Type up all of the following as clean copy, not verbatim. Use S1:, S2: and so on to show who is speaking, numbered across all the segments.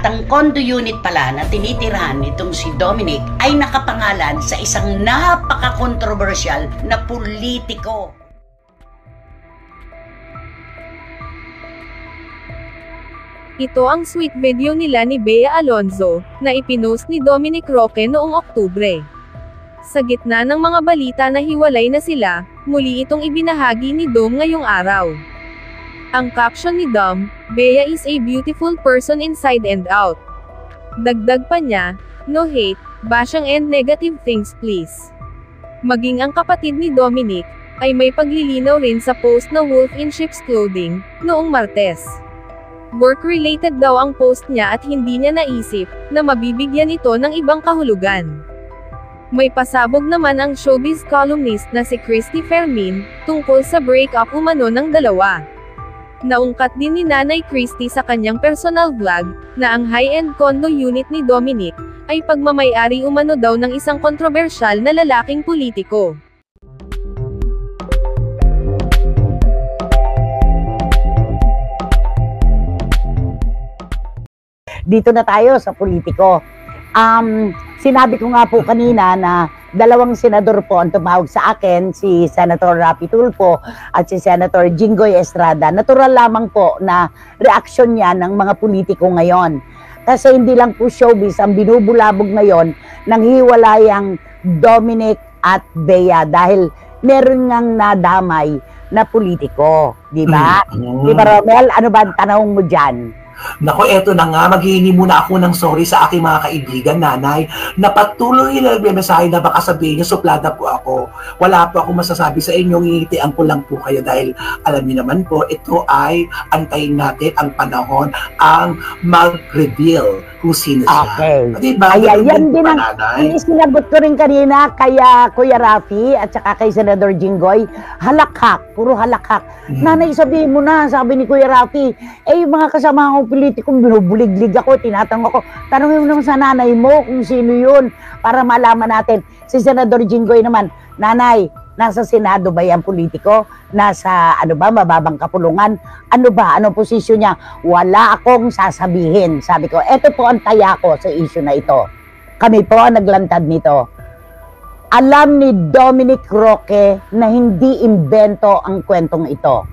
S1: Ang condo unit pala na tinitirahan nitong si Dominic ay nakapangalan sa isang napaka-kontrobersyal na politiko.
S2: Ito ang sweet video nila ni Bea Alonzo, na ipinost ni Dominic Roque noong Oktubre. Sa gitna ng mga balita na hiwalay na sila, muli itong ibinahagi ni Dom ngayong araw. Ang caption ni Dom, "Bea is a beautiful person inside and out." Dagdag pa niya, "No hate, bashing and negative things please." Maging ang kapatid ni Dominic, ay may paglilinaw rin sa post na Wolf in Sheep's Clothing, noong Martes. Work-related daw ang post niya at hindi niya naisip, na mabibigyan ito ng ibang kahulugan. May pasabog naman ang showbiz columnist na si Christy Fermin, tungkol sa break-up umano ng dalawa. Naungkat din ni Nanay Christy sa kanyang personal vlog, na ang high-end condo unit ni Dominic, ay pagmamay-ari umano daw ng isang kontrobersyal na lalaking politiko.
S3: Dito na tayo sa politiko. Sinabi ko nga po kanina na dalawang senador po ang tumawag sa akin, si Senator Rapi Tulfo at si Senator Jinggoy Estrada. Natural lamang po na reaksyon niya ng mga politiko ngayon. Kasi hindi lang po showbiz ang binubulabog ngayon ng hiwalayang Dominic at Bea dahil meron ngang nadamay na politiko. Di ba? Di ba, Romel? Ano ba ang tanong mo dyan?
S4: Nako, eto na nga, maghihingi muna ako ng sorry sa aking mga kaibigan, nanay, na patuloy na nagme-mensahe na baka sabihin niyo, suplada po ako. Wala po akong masasabi sa inyo, ngingitian ko lang po kayo dahil alam niyo naman po, ito ay antayin natin ang panahon ang mag-reveal kung sino siya. Okay. Diba?
S3: Ay, yan din ang sinagot ko rin kanina kaya Kuya Rafi at saka kay Senador Jinggoy, halakhak, puro halakhak. Nanay, sabihin mo na, sabi ni Kuya Rafi, yung mga kasama akong politikong binubuliglig ako, tinatanong ako, tanongin mo naman sa nanay mo kung sino yun para malaman natin. Si Senador Jinggoy naman, nanay, nasa Senado ba yan politiko? Nasa ano ba, mababang kapulungan? Ano ba? Anong posisyon niya? Wala akong sasabihin. Sabi ko, eto po ang taya ko sa issue na ito. Kami po ang naglantad nito. Alam ni Dominic Roque na hindi imbento ang kwentong ito.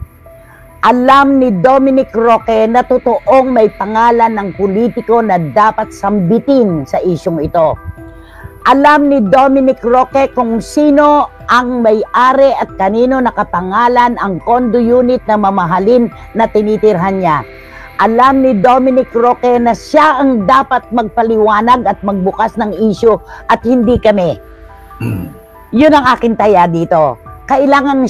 S3: Alam ni Dominic Roque na totoong may pangalan ng politiko na dapat sambitin sa isyong ito. Alam ni Dominic Roque kung sino ang may-ari at kanino nakapangalan ang condo unit na mamahalin na tinitirhan niya. Alam ni Dominic Roque na siya ang dapat magpaliwanag at magbukas ng issue at hindi kami. Yun ang aking taya dito. Kailangan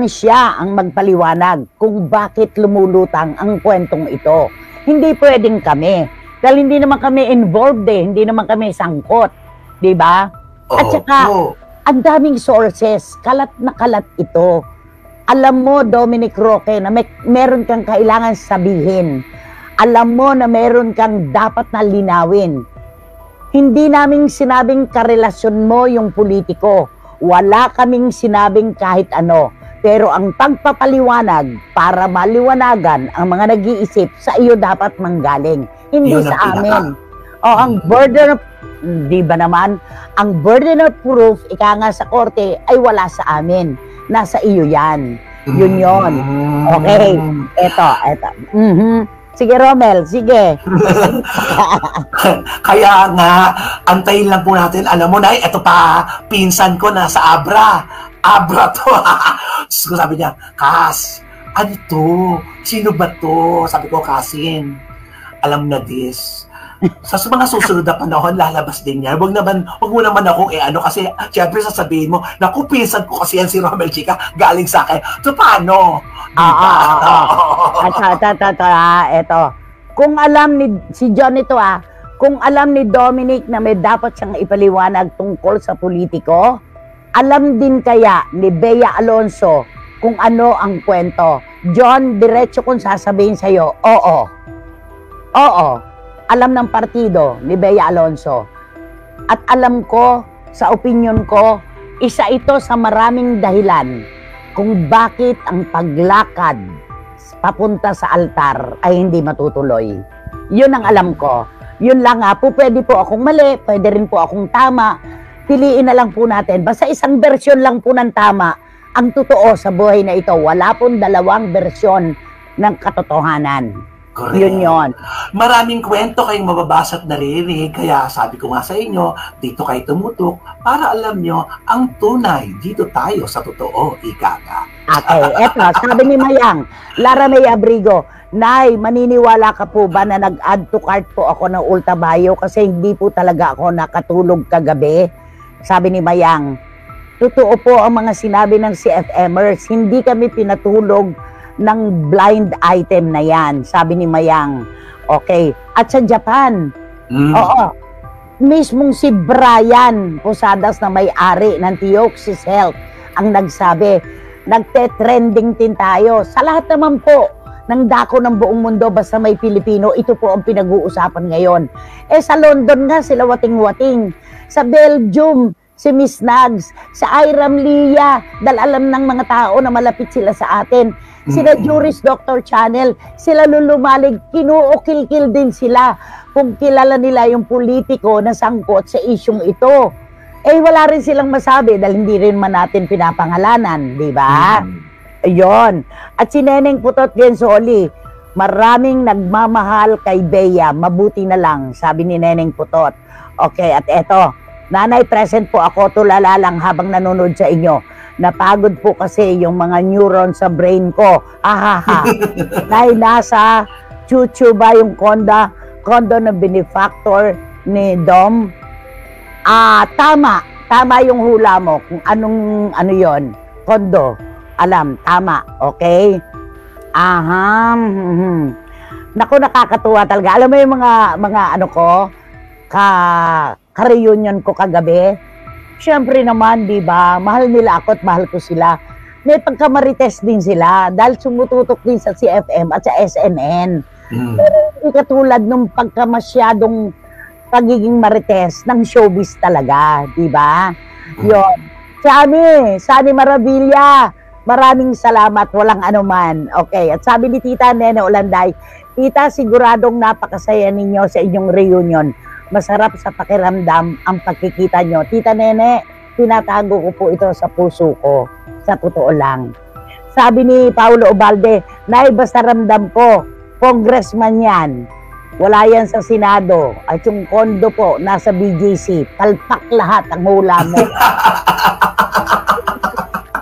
S3: siya ang magpaliwanag kung bakit lumulutang ang kwentong ito. Hindi pwedeng kami. Dahil hindi naman kami involved hindi naman kami sangkot. Diba? At saka, ang daming sources, kalat na kalat ito. Alam mo, Dominic Roque, na meron kang kailangan sabihin. Alam mo na meron kang dapat na linawin. Hindi naming sinabing karelasyon mo yung politiko. Wala kaming sinabing kahit ano. Pero ang pagpapaliwanag para maliwanagan ang mga nag-iisip, sa iyo dapat manggaling. Hindi sa amin. Ang burden of, di ba naman, ang burden of proof, ika nga sa korte, ay wala sa amin. Nasa iyo yan. Yun yun. Okay. Eto. Sige, Romel, sige.
S4: Kaya nga, antayin lang po natin. Alam mo na, ito pa, pinsan ko na sa Abra. Abra to. So, sabi niya, Kas, ano to? Sino ba to? Sabi ko, Kasin, alam na this. Sa mga susunod na panahon, lalabas din yan. Wag mo naman akong kasi syempre sasabihin mo, naku, pinsan ko kasi yan si Romel Chica, galing sa akin. So, paano?
S3: Eto. Kung alam ni, si John ito kung alam ni Dominic na may dapat siyang ipaliwanag tungkol sa politiko, alam din kaya ni Bea Alonzo kung ano ang kwento. John, diretso kong sasabihin sa'yo, oo. Alam ng partido ni Bea Alonzo. At alam ko, sa opinion ko, isa ito sa maraming dahilan kung bakit ang paglakad papunta sa altar ay hindi matutuloy. Yun ang alam ko. Yun lang nga po, pwede po akong mali, pwede rin po akong tama. Piliin na lang po natin. Basta isang bersyon lang po ng tama ang totoo sa buhay na ito. Wala pong dalawang bersyon ng katotohanan.
S4: Correct.
S3: Yun.
S4: Maraming kwento kayong mababasa at naririnig, kaya sabi ko nga sa inyo, dito kayo tumutok para alam nyo ang tunay. Dito tayo sa totoo, ika nga.
S3: Okay, eto, sabi ni Mayang, Lara May Abrigo, Nay, maniniwala ka po ba na nag-add to cart po ako ng Ulta Bio kasi hindi po talaga ako nakatulog kagabi? Sabi ni Mayang, totoo po ang mga sinabi ng CFMers, hindi kami pinatulog ng blind item na yan, sabi ni Mayang. Okay, at sa Japan, oo, mismong si Brian Posadas na may-ari ng Theoxis Health ang nagsabi, nagte-trending din tayo. Sa lahat naman po ng dako ng buong mundo, basta may Pilipino, ito po ang pinag-uusapan ngayon. Eh sa London nga, sila wating-wating. Sa Belgium, si Miss Nags. Sa Iram Lia, dahil alam ng mga tao na malapit sila sa atin. Sila Juris Doctor Channel, sila lulumalig, kinuukil-kil din sila kung kilala nila yung politiko na sangkot sa isyong ito. Eh wala rin silang masabi dahil hindi rin man natin pinapangalanan, di ba? Ayun. At si Neneng Putot Gensoli, maraming nagmamahal kay Bea, mabuti na lang, sabi ni Neneng Putot. Okay, at eto, Nanay, present po ako, tulala lang habang nanonood sa inyo. Napagod po kasi yung mga neuron sa brain ko. Ahaha. Nay, nasa chuchu ba yung kondo na benefactor ni Dom? Tama. Tama yung hula mo. Kung ano yon, kondo. Alam, tama. Okay? Aha. Naku, nakakatuwa talaga. Alam mo yung mga ano ko, ka-reunion ko kagabi? Siyempre naman, di ba, mahal nila ako at mahal ko sila. May pagkamarites din sila dahil sumututok din sa CFM at sa SNN. Pero hindi katulad nung pagkamasyadong pagiging marites ng showbiz talaga, di ba? Yun. Sani Maravilla, maraming salamat, walang anuman. Okay, at sabi ni Tita Nene Olanday, Tita, siguradong napakasaya ninyo sa inyong reunion. Masarap sa pakiramdam ang pagkikita nyo. Tita Nene, tinatago ko po ito sa puso ko. Sa totoo lang. Sabi ni Paulo Obalde, Nay, basta ramdam ko, congressman yan. Wala yan sa Senado. At yung kondo po, nasa BGC. Palpak lahat ang hula mo.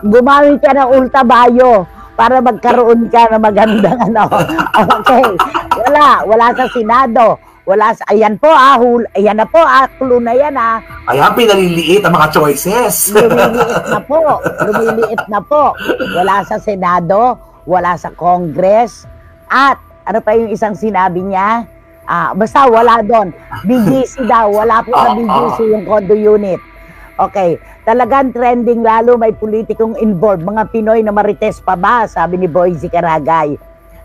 S3: Gumamit ka ng Ulta Bio para magkaroon ka ng magandang ano. Okay. Wala sa Senado. Wala sa, ayan po ayan na po, clue na yan
S4: Ayan, pinaliliit ang mga choices.
S3: Lumiliit na po. Wala sa Senado, wala sa Congress, at ano pa yung isang sinabi niya? Basta wala doon. BGC daw, wala po sa BGC yung condo unit. Okay, talagang trending, lalo may politikong involved. Mga Pinoy na marites pa ba? Sabi ni Boyzy Caragay.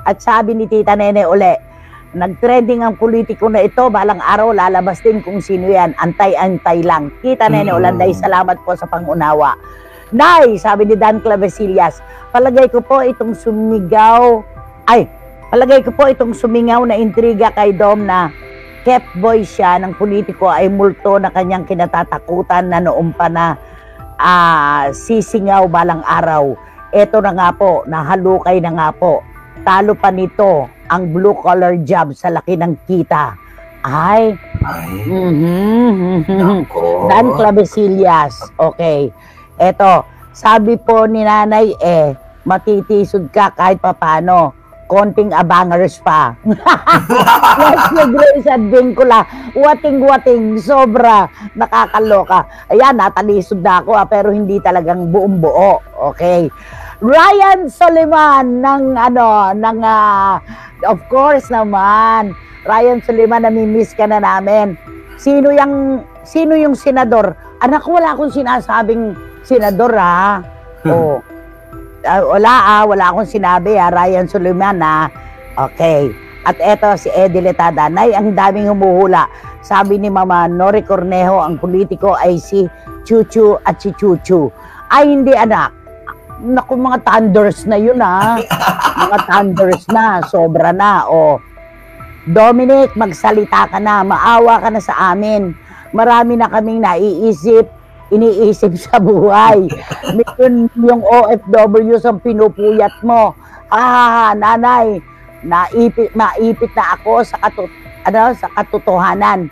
S3: At sabi ni Tita Nene uli, nag-trending ang politiko na ito, balang araw lalabas din kung sino yan. Antay-antay lang. Tita Nene Olanday, salamat po sa pangunawa. Nay, sabi ni Dan Clavesillas, palagay ko po itong sumingaw na intriga kay Dom na kept boy siya ng politiko ay multo na kanyang kinatatakutan na noong pa na sisingaw balang araw. Ito na nga po, nahalukay na nga po. Talo pa nito ang blue-collar job sa laki ng kita. Dan Clavesillas. Okay. Eto, sabi po ni Nanay, matitisod ka kahit papano. Konting abangers pa. Let's go, Grace at Vincula. Wating-wating, sobra. Nakakaloka. Ayan, natalisod na ako pero hindi talagang buong buo. Okay. Ryan Soliman of course naman. Ryan Soliman, namimiss ka na namin. Sino yung senador? Anak, wala akong sinasabing senador wala akong sinabi Ryan Soliman Okay. At eto si Eddie Letada, Nay, ang daming humuhula. Sabi ni Mama Nori Cornejo, ang politiko ay si Chuchu at si Chuchu. Ay, hindi anak. Naku, mga thunders na yun mga thunders na, sobra na. Dominic, magsalita ka na, maawa ka na sa amin. Marami na kaming iniisip sa buhay. Mayroon yung OFW ang pinupuyat mo. Nanay, maipit na ako sa katotohanan.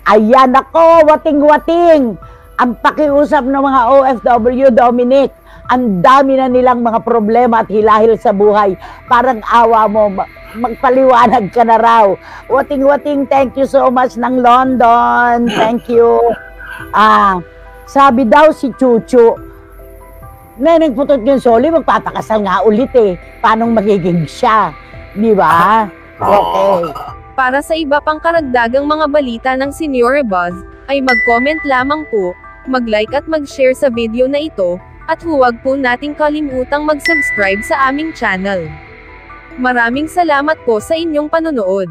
S3: Ayan ako, wating-wating. Ang pakiusap ng mga OFW, Dominic, ang dami na nilang mga problema at hilahil sa buhay. Parang awa mo, magpaliwanag ka na raw. Wating-wating, thank you so much ng London. Thank you. Sabi daw si Chuchu, na nagputot yung Soli, magpapakasal nga ulit eh. Paano magiging siya? Di ba? Okay.
S2: Para sa iba pang karagdagang mga balita ng Senior Buzz, ay mag-comment lamang po, mag-like at mag-share sa video na ito, at huwag po nating kalimutang mag-subscribe sa aming channel. Maraming salamat po sa inyong panonood.